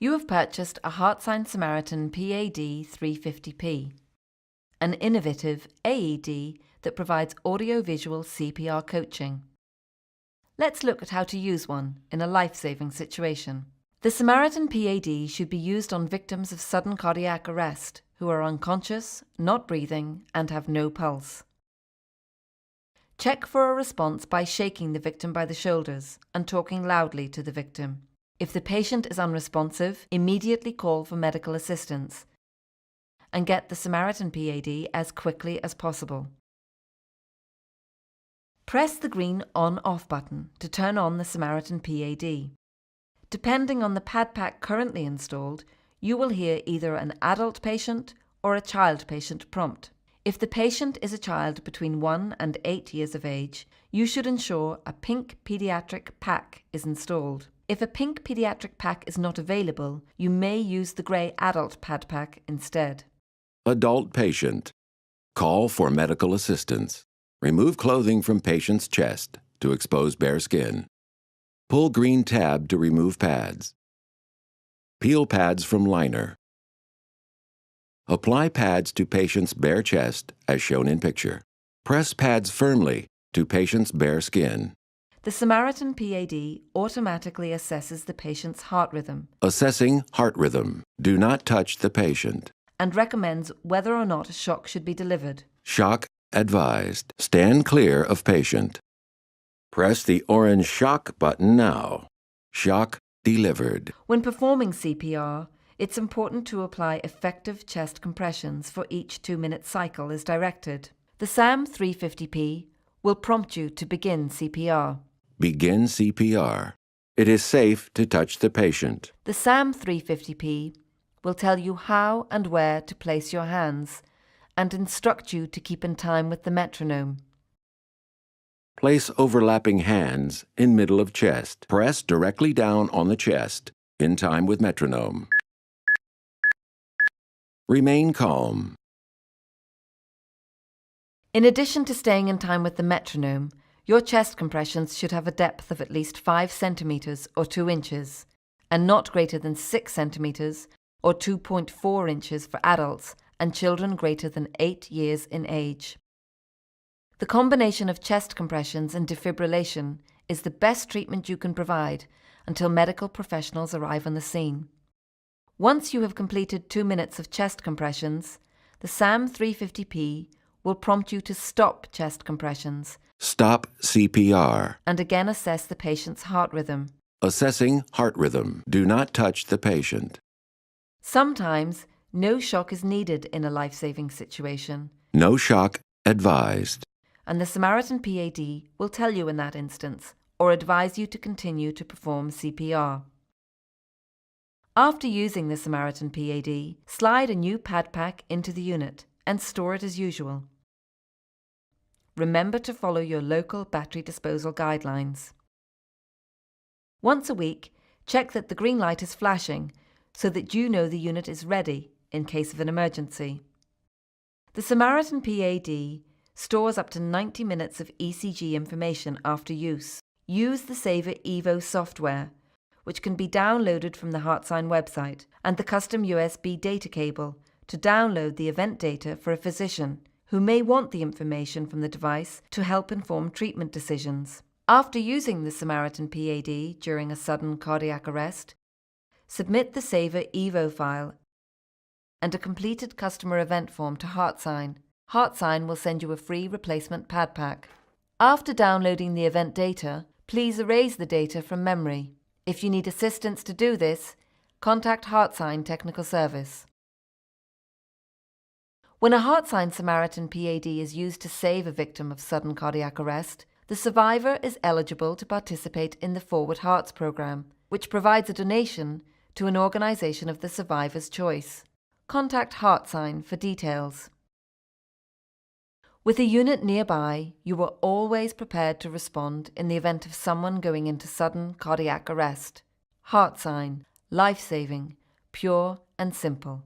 You have purchased a HeartSine Samaritan PAD 350p, an innovative AED that provides audio-visual CPR coaching. Let's look at how to use one in a life-saving situation. The Samaritan PAD should be used on victims of sudden cardiac arrest who are unconscious, not breathing, and have no pulse. Check for a response by shaking the victim by the shoulders and talking loudly to the victim. If the patient is unresponsive, immediately call for medical assistance and get the Samaritan PAD as quickly as possible. Press the green on-off button to turn on the Samaritan PAD. Depending on the pad pack currently installed, you will hear either an adult patient or a child patient prompt. If the patient is a child between 1 and 8 years of age, you should ensure a pink pediatric pack is installed. If a pink pediatric pack is not available, you may use the grey adult pad pack instead. Adult patient. Call for medical assistance. Remove clothing from patient's chest to expose bare skin. Pull green tab to remove pads. Peel pads from liner. Apply pads to patient's bare chest as shown in picture. Press pads firmly to patient's bare skin. The Samaritan PAD automatically assesses the patient's heart rhythm. Assessing heart rhythm. Do not touch the patient. And recommends whether or not a shock should be delivered. Shock advised. Stand clear of patient. Press the orange shock button now. Shock delivered. When performing CPR, it's important to apply effective chest compressions for each 2-minute cycle as directed. The SAM 350p will prompt you to begin CPR. Begin CPR. It is safe to touch the patient. The SAM 350p will tell you how and where to place your hands and instruct you to keep in time with the metronome. Place overlapping hands in middle of chest. Press directly down on the chest in time with metronome. Remain calm. In addition to staying in time with the metronome, your chest compressions should have a depth of at least 5 centimeters or 2 inches, and not greater than 6 centimeters or 2.4 inches for adults and children greater than 8 years in age. The combination of chest compressions and defibrillation is the best treatment you can provide until medical professionals arrive on the scene. Once you have completed 2 minutes of chest compressions, the SAM 350p will prompt you to stop chest compressions. Stop CPR. And again assess the patient's heart rhythm. Assessing heart rhythm. Do not touch the patient. Sometimes, no shock is needed in a life-saving situation. No shock advised. And the Samaritan PAD will tell you in that instance, or advise you to continue to perform CPR. After using the Samaritan PAD, slide a new pad pack into the unit and store it as usual. Remember to follow your local battery disposal guidelines. Once a week, check that the green light is flashing so that you know the unit is ready in case of an emergency. The Samaritan PAD stores up to 90 minutes of ECG information after use. Use the Saver Evo software, which can be downloaded from the HeartSine website, and the custom USB data cable to download the event data for a physician who may want the information from the device to help inform treatment decisions. After using the Samaritan PAD during a sudden cardiac arrest, submit the Saver Evo file and a completed customer event form to HeartSine. HeartSine will send you a free replacement pad pack. After downloading the event data, please erase the data from memory. If you need assistance to do this, contact HeartSine Technical Service. When a HeartSine Samaritan PAD is used to save a victim of sudden cardiac arrest, the survivor is eligible to participate in the Forward Hearts program, which provides a donation to an organization of the survivor's choice. Contact HeartSine for details. With a unit nearby, you are always prepared to respond in the event of someone going into sudden cardiac arrest. HeartSine, life-saving, pure and simple.